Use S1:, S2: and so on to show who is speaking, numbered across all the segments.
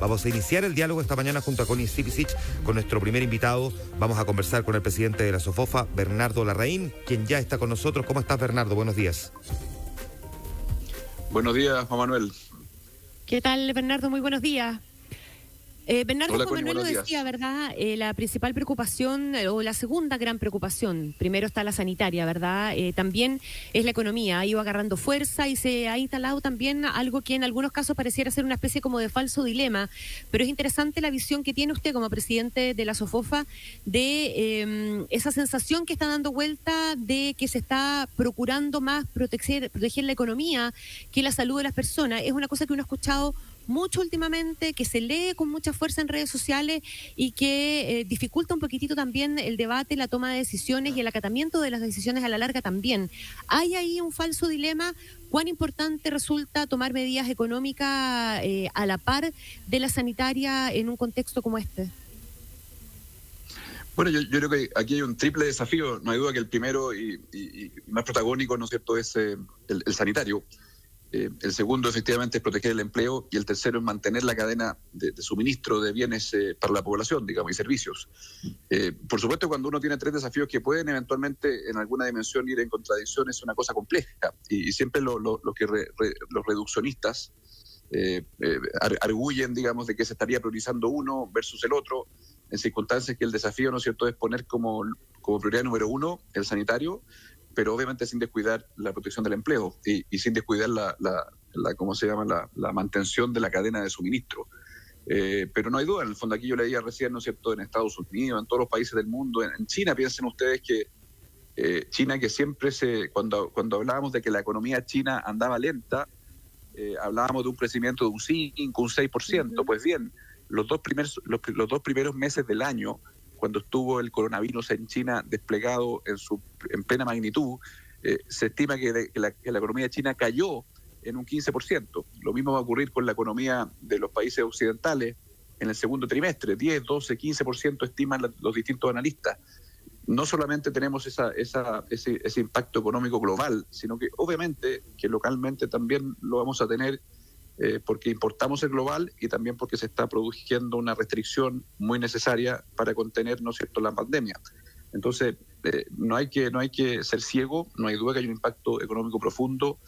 S1: Vamos a iniciar el diálogo esta mañana junto a Connie Stipicic con nuestro primer invitado. Vamos a conversar con el presidente de la SOFOFA, Bernardo Larraín, quien ya está con nosotros. ¿Cómo estás, Bernardo? Buenos días.
S2: Buenos días, Juan Manuel.
S3: ¿Qué tal, Bernardo? Muy buenos días. Bernardo,
S2: Hola,
S3: Juan Manuel lo decía,
S2: días.
S3: ¿verdad? La principal preocupación, o la segunda gran preocupación, primero está la sanitaria, ¿verdad? También es la economía, ha ido agarrando fuerza y se ha instalado también algo que en algunos casos pareciera ser una especie como de falso dilema, pero es interesante la visión que tiene usted como presidente de la SOFOFA de esa sensación que está dando vuelta de que se está procurando más proteger la economía que la salud de las personas. Es una cosa que uno ha escuchado mucho últimamente, que se lee con mucha fuerza en redes sociales y que dificulta un poquitito también el debate, la toma de decisiones y el acatamiento de las decisiones a la larga también. ¿Hay ahí un falso dilema? ¿Cuán importante resulta tomar medidas económicas a la par de la sanitaria en un contexto como este?
S2: Bueno, yo creo que aquí hay un triple desafío. No hay duda que el primero y más protagónico, ¿no es cierto?, es el sanitario. El segundo, efectivamente, es proteger el empleo, y el tercero es mantener la cadena de suministro de bienes para la población, digamos, y servicios. Por supuesto, cuando uno tiene tres desafíos que pueden eventualmente en alguna dimensión ir en contradicción, es una cosa compleja, y siempre los reduccionistas arguyen, digamos, de que se estaría priorizando uno versus el otro, en circunstancias que el desafío, ¿no es cierto?, es poner como prioridad número uno el sanitario, pero obviamente sin descuidar la protección del empleo y sin descuidar ¿cómo se llama?, la mantención de la cadena de suministro. Pero no hay duda, en el fondo aquí yo leía recién, ¿no es cierto?, en Estados Unidos, en todos los países del mundo, en China, piensen ustedes que China, que siempre cuando hablábamos de que la economía china andaba lenta, hablábamos de un crecimiento de un 5, un 6%, pues bien, los dos primeros meses del año, cuando estuvo el coronavirus en China desplegado en plena magnitud, se estima que la economía china cayó en un 15%. Lo mismo va a ocurrir con la economía de los países occidentales en el segundo trimestre. 10, 12, 15% estiman los distintos analistas. No solamente tenemos ese impacto económico global, sino que obviamente que localmente también lo vamos a tener, porque importamos el global y también porque se está produciendo una restricción muy necesaria para contener, ¿no es cierto?, la pandemia. Entonces, no hay que ser ciego, no hay duda que hay un impacto económico profundo.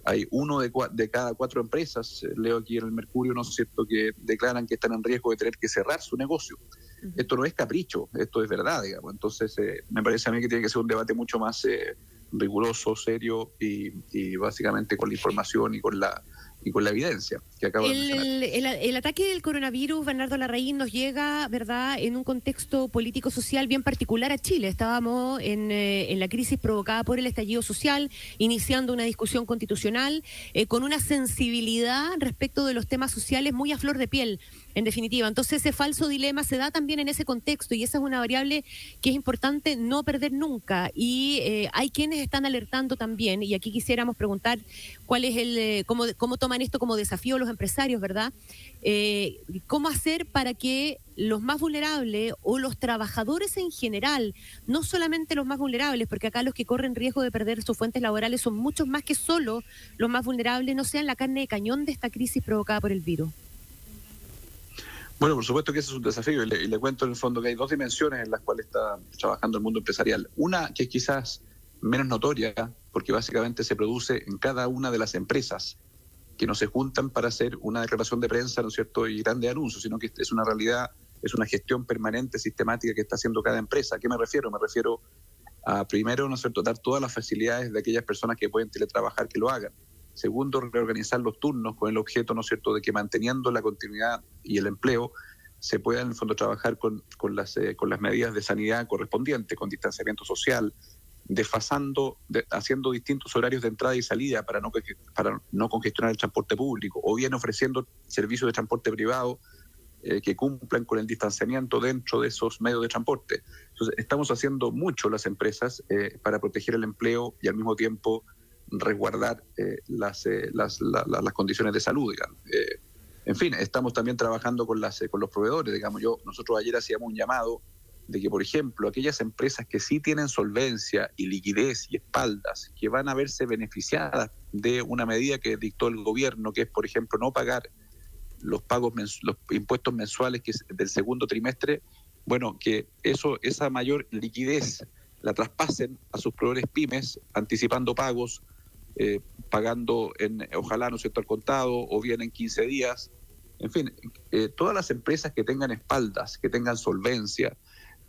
S2: Hay uno de cada 4 empresas, leo aquí en el Mercurio, ¿no es cierto?, que declaran que están en riesgo de tener que cerrar su negocio. Uh-huh. Esto no es capricho, esto es verdad, digamos. Entonces, me parece a mí que tiene que ser un debate mucho más riguroso, serio y básicamente con la información y con la evidencia que acabo de mencionar.
S3: El ataque del coronavirus, Bernardo Larraín, nos llega, ¿verdad?, en un contexto político-social bien particular a Chile. Estábamos en la crisis provocada por el estallido social, iniciando una discusión constitucional con una sensibilidad respecto de los temas sociales muy a flor de piel, en definitiva. Entonces, ese falso dilema se da también en ese contexto, y esa es una variable que es importante no perder nunca. Y hay quienes están alertando también, y aquí quisiéramos preguntar cuál es cómo toman esto como desafío los empresarios, ¿verdad? ¿Cómo hacer para que los más vulnerables o los trabajadores en general, no solamente los más vulnerables, porque acá los que corren riesgo de perder sus fuentes laborales son muchos más que solo los más vulnerables, no sean la carne de cañón de esta crisis provocada por el virus?
S2: Bueno, por supuesto que ese es un desafío, y le cuento en el fondo que hay dos dimensiones en las cuales está trabajando el mundo empresarial. Una que es quizás menos notoria, porque básicamente se produce en cada una de las empresas, que no se juntan para hacer una declaración de prensa, ¿no es cierto?, y grandes anuncios, sino que es una realidad, es una gestión permanente, sistemática que está haciendo cada empresa. ¿A qué me refiero? Me refiero a, primero, ¿no es cierto?, dar todas las facilidades de aquellas personas que pueden teletrabajar, que lo hagan. Segundo, reorganizar los turnos con el objeto, ¿no es cierto?, de que manteniendo la continuidad y el empleo se pueda en el fondo trabajar con las medidas de sanidad correspondientes, con distanciamiento social, haciendo distintos horarios de entrada y salida para no congestionar el transporte público, o bien ofreciendo servicios de transporte privado que cumplan con el distanciamiento dentro de esos medios de transporte. Entonces, estamos haciendo mucho las empresas para proteger el empleo y al mismo tiempo resguardar las condiciones de salud, digamos. En fin, estamos también trabajando con los proveedores, digamos. Nosotros ayer hacíamos un llamado de que, por ejemplo, aquellas empresas que sí tienen solvencia y liquidez y espaldas, que van a verse beneficiadas de una medida que dictó el gobierno, que es, por ejemplo, no pagar los pagos, los impuestos mensuales que es del segundo trimestre, bueno, que esa mayor liquidez la traspasen a sus proveedores pymes, anticipando pagos, pagando ojalá, ¿no es cierto?, al contado o bien en 15 días. En fin, todas las empresas que tengan espaldas, que tengan solvencia,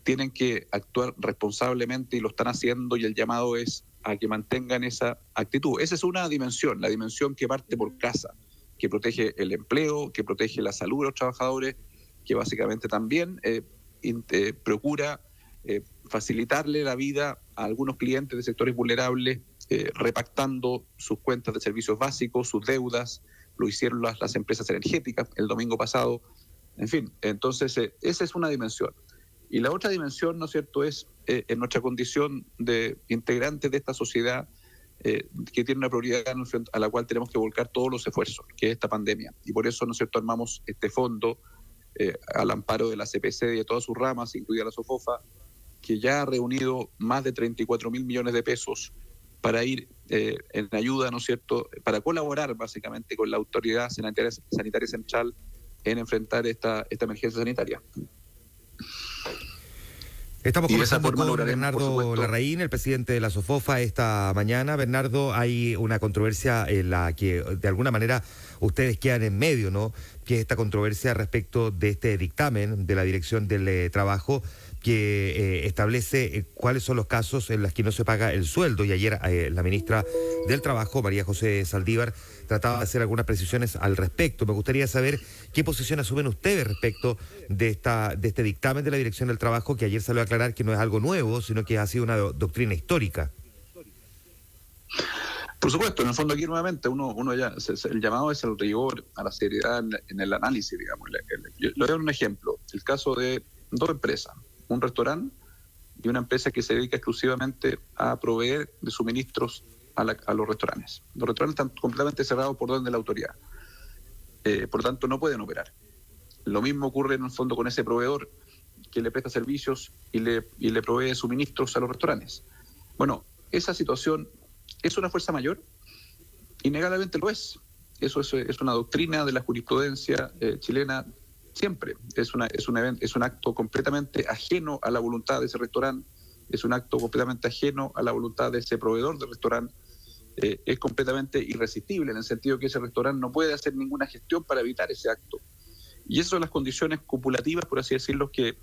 S2: tienen que actuar responsablemente y lo están haciendo, y el llamado es a que mantengan esa actitud. Esa es una dimensión, la dimensión que parte por casa, que protege el empleo, que protege la salud de los trabajadores, que básicamente también procura facilitarle la vida a algunos clientes de sectores vulnerables, repactando sus cuentas de servicios básicos, sus deudas. Lo hicieron las empresas energéticas el domingo pasado. En fin, entonces esa es una dimensión. Y la otra dimensión, ¿no es cierto?, es en nuestra condición de integrantes de esta sociedad que tiene una prioridad a la cual tenemos que volcar todos los esfuerzos, que es esta pandemia. Y por eso, ¿no es cierto?, armamos este fondo al amparo de la CPC y de todas sus ramas, incluida la SOFOFA, que ya ha reunido más de 34.000 millones de pesos para ir en ayuda, ¿no es cierto?, para colaborar básicamente con la Autoridad Sanitaria Central en enfrentar esta emergencia sanitaria.
S1: Estamos conversando con Bernardo Larraín, el presidente de la SOFOFA, esta mañana. Bernardo, hay una controversia en la que de alguna manera ustedes quedan en medio, ¿no?, que es esta controversia respecto de este dictamen de la Dirección del Trabajo que establece cuáles son los casos en los que no se paga el sueldo. Y ayer la ministra del Trabajo, María José Saldívar, trataba de hacer algunas precisiones al respecto. Me gustaría saber qué posición asumen ustedes respecto de este dictamen de la Dirección del Trabajo, que ayer salió a aclarar que no es algo nuevo, sino que ha sido una doctrina histórica.
S2: Por supuesto, en el fondo aquí nuevamente uno ya, el llamado es al rigor, a la seriedad en el análisis, digamos. Yo le doy un ejemplo, el caso de dos empresas, un restaurante y una empresa que se dedica exclusivamente a proveer de suministros a los restaurantes. Los restaurantes están completamente cerrados por orden de la autoridad. Por lo tanto, no pueden operar. Lo mismo ocurre en el fondo con ese proveedor que le presta servicios y le provee suministros a los restaurantes. Bueno, esa situación es una fuerza mayor, innegablemente lo es. Eso es una doctrina de la jurisprudencia chilena siempre. Es un acto completamente ajeno a la voluntad de ese restaurante, es un acto completamente ajeno a la voluntad de ese proveedor del restaurante. Es completamente irresistible en el sentido que ese restaurante no puede hacer ninguna gestión para evitar ese acto. Y esas son las condiciones copulativas, por así decirlo, que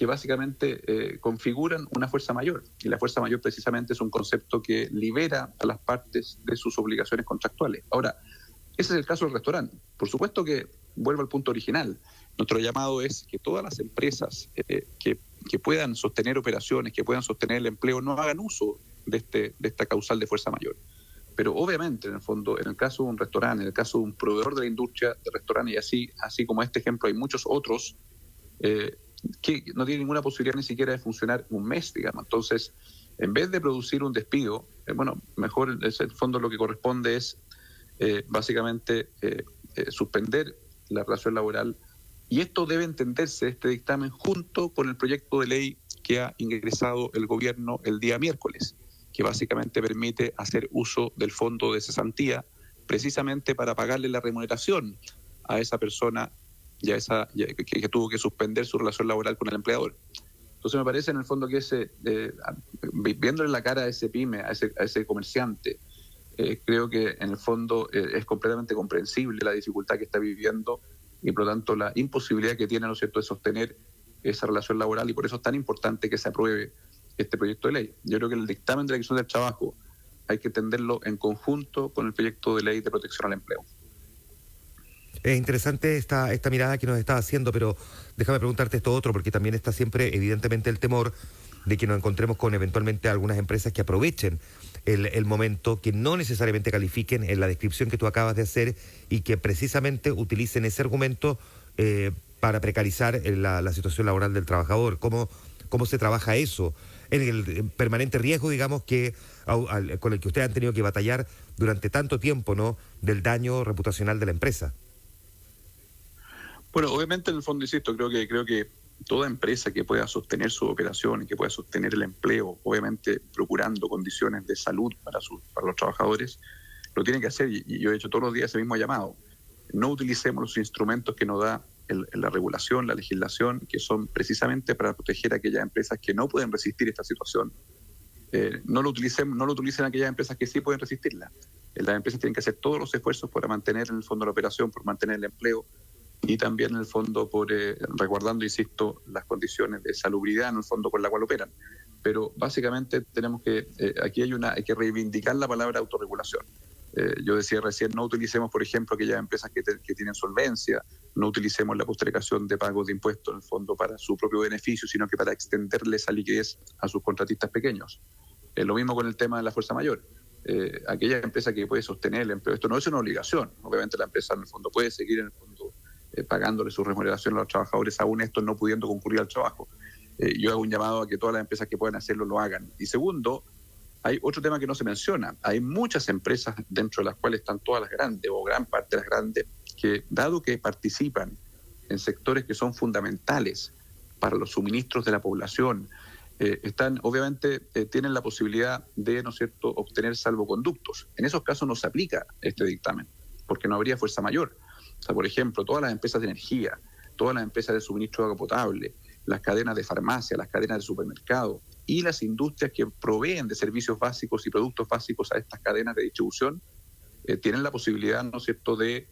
S2: básicamente configuran una fuerza mayor. Y la fuerza mayor precisamente es un concepto que libera a las partes de sus obligaciones contractuales. Ahora, ese es el caso del restaurante. Por supuesto que, vuelvo al punto original, nuestro llamado es que todas las empresas que puedan sostener operaciones, que puedan sostener el empleo, no hagan uso de esta causal de fuerza mayor. Pero obviamente, en el fondo, en el caso de un restaurante, en el caso de un proveedor de la industria de restaurantes, y así como este ejemplo, hay muchos otros que no tienen ninguna posibilidad ni siquiera de funcionar un mes, digamos. Entonces, en vez de producir un despido, mejor en el fondo lo que corresponde es básicamente suspender la relación laboral. Y esto debe entenderse, este dictamen, junto con el proyecto de ley que ha ingresado el gobierno el día miércoles, que básicamente permite hacer uso del fondo de cesantía precisamente para pagarle la remuneración a esa persona que tuvo que suspender su relación laboral con el empleador. Entonces me parece en el fondo que viéndole la cara a ese pyme, a ese comerciante, creo que en el fondo es completamente comprensible la dificultad que está viviendo y por lo tanto la imposibilidad que tiene, ¿no es cierto?, de sostener esa relación laboral, y por eso es tan importante que se apruebe este proyecto de ley. Yo creo que el dictamen de la Dirección del Trabajo hay que entenderlo en conjunto con el proyecto de ley de protección al empleo.
S1: Es interesante esta mirada que nos está haciendo, pero déjame preguntarte esto otro, porque también está siempre evidentemente el temor de que nos encontremos con eventualmente algunas empresas que aprovechen el momento, que no necesariamente califiquen en la descripción que tú acabas de hacer y que precisamente utilicen ese argumento para precarizar la situación laboral del trabajador. ¿Cómo se trabaja eso? En el permanente riesgo, digamos, con el que ustedes han tenido que batallar durante tanto tiempo, ¿no?, del daño reputacional de la empresa.
S2: Bueno, obviamente en el fondo, insisto, creo que toda empresa que pueda sostener su operación y que pueda sostener el empleo, obviamente procurando condiciones de salud para los trabajadores, lo tiene que hacer, y yo he hecho todos los días ese mismo llamado. no utilicemos los instrumentos que nos da la regulación, la legislación, que son precisamente para proteger a aquellas empresas que no pueden resistir esta situación. No lo utilicen aquellas empresas que sí pueden resistirla. Las empresas tienen que hacer todos los esfuerzos para mantener en el fondo la operación, por mantener el empleo y también en el fondo por resguardando, insisto, las condiciones de salubridad en el fondo con la cual operan. Pero básicamente tenemos que, aquí hay que reivindicar la palabra autorregulación. Yo decía recién, no utilicemos, por ejemplo, aquellas empresas que tienen solvencia, no utilicemos la postergación de pagos de impuestos en el fondo para su propio beneficio, sino que para extenderle esa liquidez a sus contratistas pequeños. Lo mismo con el tema de la fuerza mayor. Aquella empresa que puede sostener el empleo, esto no es una obligación. Obviamente la empresa en el fondo puede seguir en el fondo pagándole su remuneración a los trabajadores, aún estos no pudiendo concurrir al trabajo. Yo hago un llamado a que todas las empresas que puedan hacerlo lo hagan. Y segundo, hay otro tema que no se menciona. Hay muchas empresas dentro de las cuales están todas las grandes o gran parte de las grandes que, dado que participan en sectores que son fundamentales para los suministros de la población, obviamente tienen la posibilidad de, ¿no es cierto?, obtener salvoconductos. En esos casos no se aplica este dictamen, porque no habría fuerza mayor. O sea, por ejemplo, todas las empresas de energía, todas las empresas de suministro de agua potable, las cadenas de farmacia, las cadenas de supermercado y las industrias que proveen de servicios básicos y productos básicos a estas cadenas de distribución, tienen la posibilidad, ¿no es cierto?, de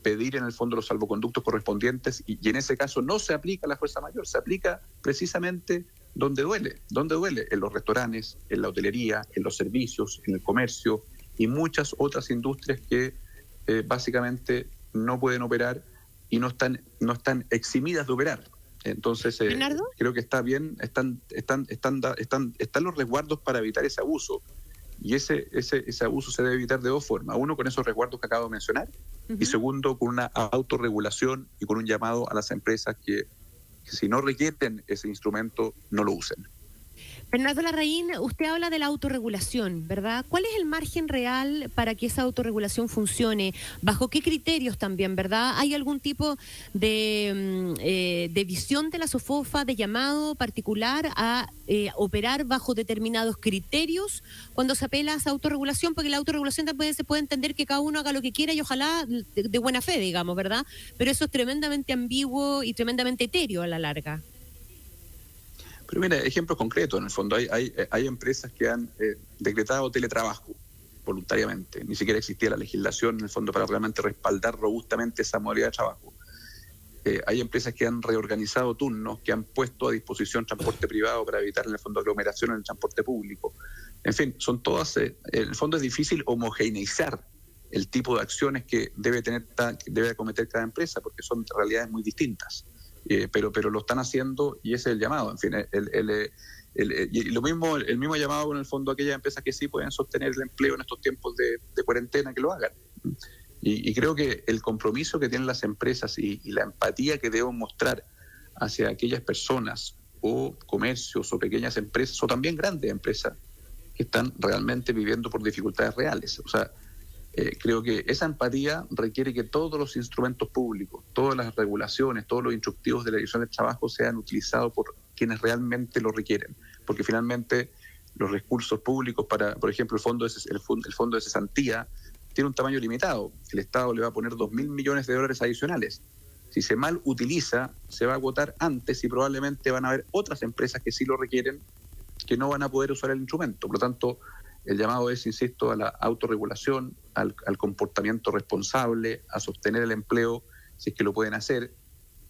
S2: pedir en el fondo los salvoconductos correspondientes y en ese caso no se aplica la fuerza mayor, se aplica precisamente donde duele, en los restaurantes, en la hotelería, en los servicios, en el comercio y muchas otras industrias que básicamente no pueden operar y no están eximidas de operar. Entonces, creo que está bien, están los resguardos para evitar ese abuso. Y ese abuso se debe evitar de dos formas. Uno, con esos resguardos que acabo de mencionar. Y segundo, con una autorregulación y con un llamado a las empresas que si no requieren ese instrumento, no lo usen.
S3: Bernardo Larraín, usted habla de la autorregulación, ¿verdad? ¿Cuál es el margen real para que esa autorregulación funcione? ¿Bajo qué criterios también, verdad? ¿Hay algún tipo de visión de la SOFOFA, de llamado particular a operar bajo determinados criterios cuando se apela a esa autorregulación? Porque la autorregulación también se puede entender que cada uno haga lo que quiera y ojalá de buena fe, digamos, ¿verdad? Pero eso es tremendamente ambiguo y tremendamente etéreo a la larga.
S2: Pero mira, ejemplos concretos, en el fondo, hay empresas que han decretado teletrabajo voluntariamente. Ni siquiera existía la legislación, en el fondo, para realmente respaldar robustamente esa modalidad de trabajo. Hay empresas que han reorganizado turnos, que han puesto a disposición transporte privado para evitar, en el fondo, aglomeración en el transporte público. En fin, son todas, en el fondo es difícil homogeneizar el tipo de acciones que debe acometer cada empresa, porque son realidades muy distintas. Pero lo están haciendo y ese es el llamado. En fin, el mismo llamado con el fondo a aquellas empresas que sí pueden sostener el empleo en estos tiempos de cuarentena, que lo hagan. Y creo que el compromiso que tienen las empresas y la empatía que deben mostrar hacia aquellas personas o comercios o pequeñas empresas o también grandes empresas que están realmente viviendo por dificultades reales. O sea, creo que esa empatía requiere que todos los instrumentos públicos, todas las regulaciones, todos los instructivos de la Dirección del Trabajo sean utilizados por quienes realmente lo requieren, porque finalmente los recursos públicos para, por ejemplo, el fondo de cesantía tiene un tamaño limitado. El Estado le va a poner $2.000 millones adicionales. Si se mal utiliza, se va a agotar antes y probablemente van a haber otras empresas que sí lo requieren, que no van a poder usar el instrumento. Por lo tanto, el llamado es, insisto, a la autorregulación, al comportamiento responsable, a sostener el empleo, si es que lo pueden hacer.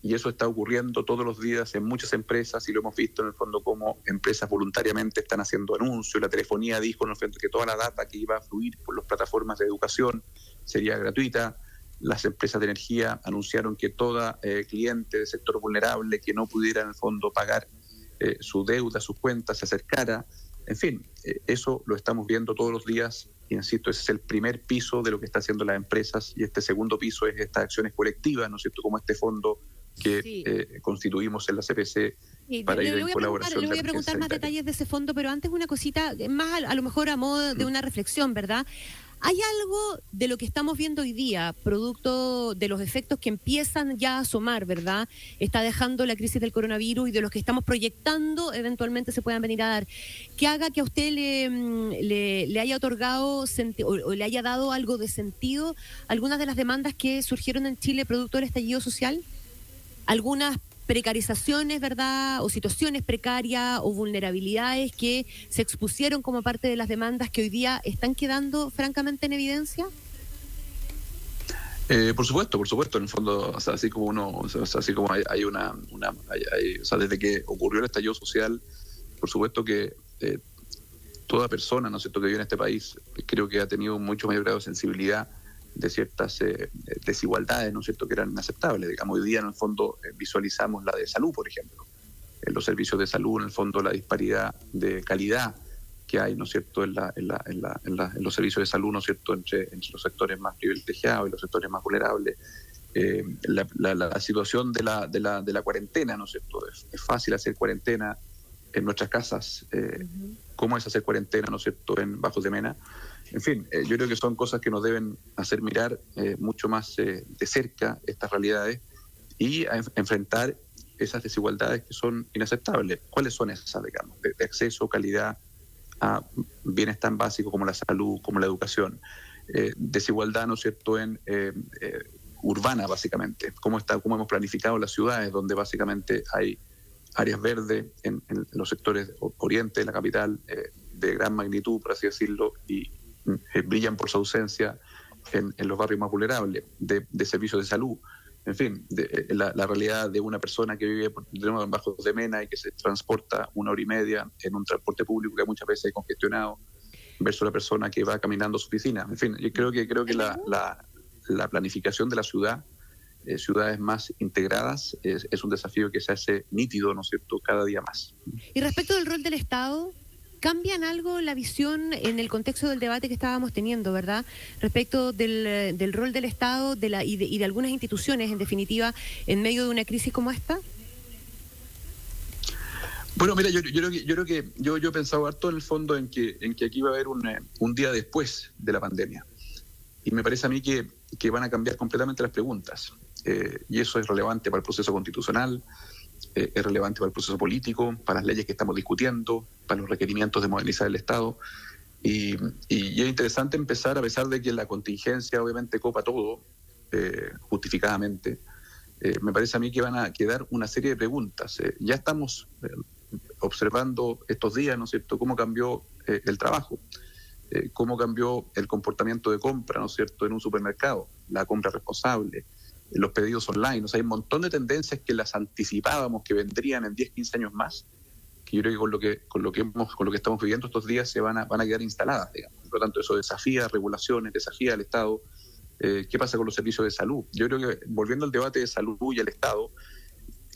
S2: Y eso está ocurriendo todos los días en muchas empresas y lo hemos visto en el fondo como empresas voluntariamente están haciendo anuncios. La telefonía dijo en el fondo que toda la data que iba a fluir por las plataformas de educación sería gratuita. Las empresas de energía anunciaron que toda cliente del sector vulnerable que no pudiera en el fondo pagar su deuda, sus cuentas, se acercara. En fin, eso lo estamos viendo todos los días. Insisto, ese es el primer piso de lo que están haciendo las empresas y este segundo piso es estas acciones colectivas, ¿no es cierto?, como este fondo que constituimos en la CPC para ir en colaboración.
S3: Le voy a preguntar más detalles de ese fondo, pero antes una cosita, más a lo mejor a modo de una reflexión, ¿verdad? ¿Hay algo de lo que estamos viendo hoy día, producto de los efectos que empiezan ya a asomar, ¿verdad? Está dejando la crisis del coronavirus y de los que estamos proyectando eventualmente se puedan venir a dar, que haga que a usted le haya otorgado o le haya dado algo de sentido algunas de las demandas que surgieron en Chile producto del estallido social? Algunas precarizaciones, ¿verdad? O situaciones precarias o vulnerabilidades que se expusieron como parte de las demandas que hoy día están quedando francamente en evidencia.
S2: Por supuesto, en el fondo, o sea, así como así como hay una o sea, desde que ocurrió el estallido social, por supuesto que toda persona, ¿no es cierto?, que vive en este país, creo que ha tenido un mucho mayor grado de sensibilidad de ciertas desigualdades, ¿no es cierto?, que eran inaceptables. Digamos, hoy día en el fondo visualizamos la de salud, por ejemplo. En los servicios de salud, en el fondo, la disparidad de calidad que hay, ¿no es cierto?, en los servicios de salud, ¿no es cierto?, entre los sectores más privilegiados y los sectores más vulnerables. La situación de la cuarentena, ¿no es cierto?, es fácil hacer cuarentena en nuestras casas. ¿Cómo es hacer cuarentena, ¿no es cierto?, en Bajos de Mena? En fin, yo creo que son cosas que nos deben hacer mirar mucho más de cerca estas realidades y a enfrentar esas desigualdades que son inaceptables. ¿Cuáles son esas, digamos? De acceso, calidad a bienes tan básicos como la salud, como la educación. Desigualdad, ¿no es cierto?, en urbana, básicamente. ¿Cómo hemos planificado las ciudades donde básicamente hay áreas verdes en los sectores oriente de la capital de gran magnitud, por así decirlo, y brillan por su ausencia en los barrios más vulnerables, de servicios de salud. En fin, la realidad de una persona que vive en Bajos de Mena y que se transporta 1 hora y media en un transporte público que muchas veces es congestionado, versus la persona que va caminando a su oficina. En fin, yo creo que la planificación de la ciudad, ciudades más integradas, es un desafío que se hace nítido, ¿no es cierto?, cada día más.
S3: Y respecto del rol del Estado, ¿cambian algo la visión en el contexto del debate que estábamos teniendo, verdad? Respecto del rol del Estado y de algunas instituciones, en definitiva, en medio de una crisis como esta.
S2: Bueno, mira, yo creo que yo he pensado harto en el fondo en que aquí va a haber un día después de la pandemia. Y me parece a mí que van a cambiar completamente las preguntas. Y eso es relevante para el proceso constitucional, es relevante para el proceso político, para las leyes que estamos discutiendo, para los requerimientos de modernizar el Estado. Y es interesante empezar, a pesar de que la contingencia obviamente copa todo, justificadamente, me parece a mí que van a quedar una serie de preguntas. Ya estamos observando estos días, ¿no es cierto?, cómo cambió el trabajo, cómo cambió el comportamiento de compra, ¿no es cierto?, en un supermercado, la compra responsable, los pedidos online. O sea, hay un montón de tendencias que las anticipábamos que vendrían en 10, 15 años más, que yo creo que con lo que estamos viviendo estos días se van a quedar instaladas, digamos. Por lo tanto, eso desafía regulaciones, desafía al Estado. ¿Qué pasa con los servicios de salud? Yo creo que, volviendo al debate de salud y al Estado,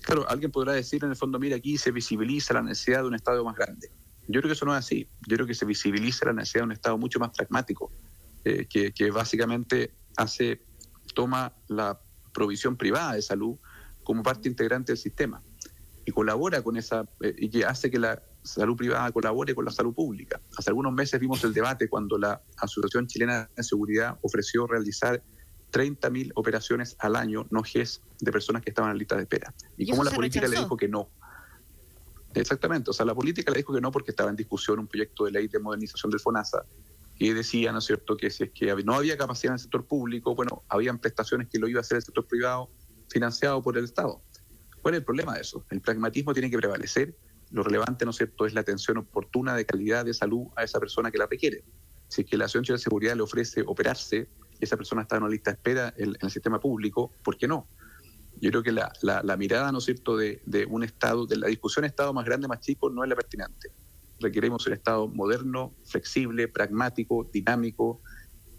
S2: claro, alguien podrá decir en el fondo, mira, aquí se visibiliza la necesidad de un Estado más grande. Yo creo que eso no es así. Yo creo que se visibiliza la necesidad de un Estado mucho más pragmático, que básicamente toma la provisión privada de salud como parte integrante del sistema y colabora con y que hace que la salud privada colabore con la salud pública. Hace algunos meses vimos el debate cuando la Asociación Chilena de Seguridad ofreció realizar 30.000 operaciones al año, no GES, de personas que estaban en lista de espera. Y cómo la política le dijo que no. Exactamente, o sea, la política le dijo que no porque estaba en discusión un proyecto de ley de modernización del FONASA y decía, ¿no es cierto?, que si es que no había capacidad en el sector público, bueno, habían prestaciones que lo iba a hacer el sector privado financiado por el Estado. ¿Cuál es el problema de eso? El pragmatismo tiene que prevalecer. Lo relevante, ¿no es cierto?, es la atención oportuna de calidad de salud a esa persona que la requiere. Si es que la Asociación de Seguridad le ofrece operarse y esa persona está en una lista de espera en el sistema público, ¿por qué no? Yo creo que la mirada, ¿no es cierto?, de un Estado, de la discusión Estado más grande, más chico, no es la pertinente. Requerimos un Estado moderno, flexible, pragmático, dinámico,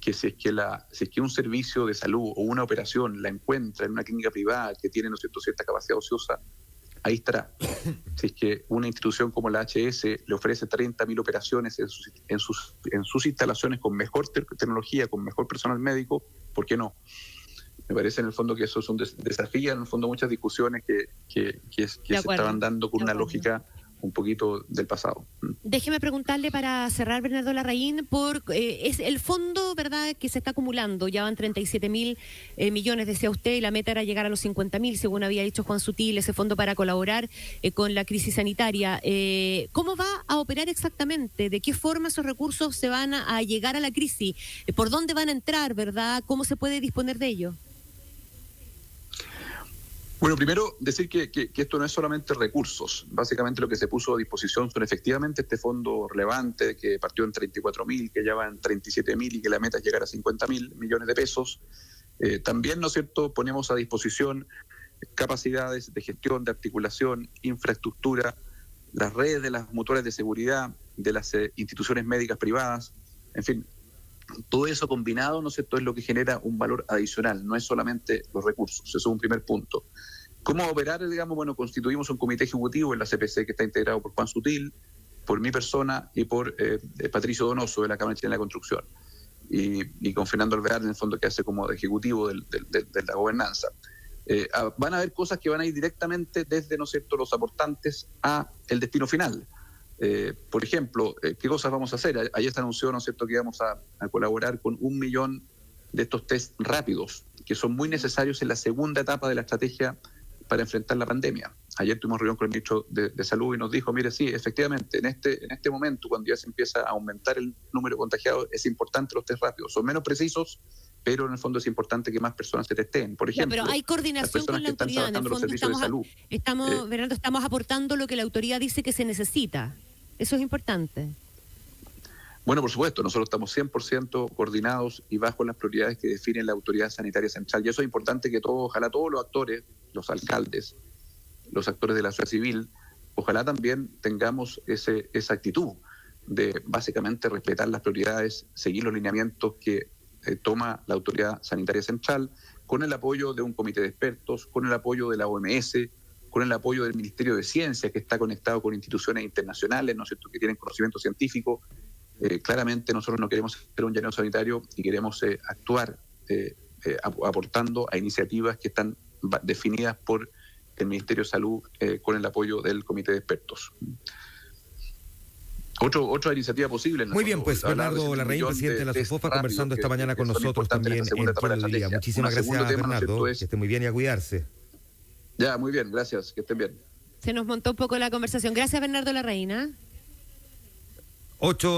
S2: que si es que un servicio de salud o una operación la encuentra en una clínica privada que tiene, ¿no es cierto?, cierta capacidad ociosa, ahí estará. Si es que una institución como la HS le ofrece 30.000 operaciones en sus instalaciones con mejor tecnología, con mejor personal médico, ¿por qué no? Me parece en el fondo que eso es un desafío, en el fondo muchas discusiones que se estaban dando con una lógica un poquito del pasado.
S3: Déjeme preguntarle para cerrar, Bernardo Larraín, es el fondo, ¿verdad?, que se está acumulando. Ya van 37.000 millones, decía usted, y la meta era llegar a los 50.000, según había dicho Juan Sutil, ese fondo para colaborar con la crisis sanitaria. ¿Cómo va a operar exactamente? ¿De qué forma esos recursos se van a llegar a la crisis? ¿Por dónde van a entrar, verdad? ¿Cómo se puede disponer de ello?
S2: Bueno, primero decir que esto no es solamente recursos. Básicamente lo que se puso a disposición son efectivamente este fondo relevante que partió en 34.000, que ya va en 37.000 y que la meta es llegar a 50.000 millones de pesos. También, ¿no es cierto?, ponemos a disposición capacidades de gestión, de articulación, infraestructura, las redes de las mutuales de seguridad, de las instituciones médicas privadas, en fin. Todo eso combinado, ¿no es cierto?, es lo que genera un valor adicional, no es solamente los recursos, eso es un primer punto. ¿Cómo operar? Digamos, bueno, constituimos un comité ejecutivo en la CPC que está integrado por Juan Sutil, por mi persona y por Patricio Donoso de la Cámara Chilena de la Construcción y con Fernando Alvear en el fondo que hace como ejecutivo de la gobernanza. Van a haber cosas que van a ir directamente desde, ¿no es cierto?, los aportantes a el destino final. Por ejemplo, ¿qué cosas vamos a hacer? Ayer se anunció, ¿no es cierto?, que íbamos a colaborar con 1 millón de estos test rápidos, que son muy necesarios en la segunda etapa de la estrategia para enfrentar la pandemia. Ayer tuvimos reunión con el ministro de Salud y nos dijo, mire, sí, efectivamente, en este momento, cuando ya se empieza a aumentar el número de contagiados, es importante los test rápidos. Son menos precisos, pero en el fondo es importante que más personas se testeen. Por ejemplo,
S3: pero hay coordinación con la autoridad. En el fondo Bernardo, estamos aportando lo que la autoridad dice que se necesita. Eso es importante.
S2: Bueno, por supuesto, nosotros estamos 100% coordinados y bajo las prioridades que define la Autoridad Sanitaria Central. Y eso es importante que ojalá todos los actores, los alcaldes, los actores de la sociedad civil, ojalá también tengamos esa actitud de básicamente respetar las prioridades, seguir los lineamientos que toma la Autoridad Sanitaria Central, con el apoyo de un comité de expertos, con el apoyo de la OMS, con el apoyo del Ministerio de Ciencia, que está conectado con instituciones internacionales, ¿no es cierto?, que tienen conocimiento científico. Claramente nosotros no queremos ser un llanero sanitario y queremos actuar aportando a iniciativas que están definidas por el Ministerio de Salud con el apoyo del Comité de Expertos. Otra iniciativa posible.
S1: Muy bien, pues Bernardo Larraín, presidente de la SOFOFA, conversando esta mañana con nosotros también en Todo el Día. Muchísimas gracias, Bernardo. Que esté muy bien y a cuidarse.
S2: Ya, muy bien, gracias, que estén bien.
S3: Se nos montó un poco la conversación. Gracias, Bernardo Larraín.
S1: 8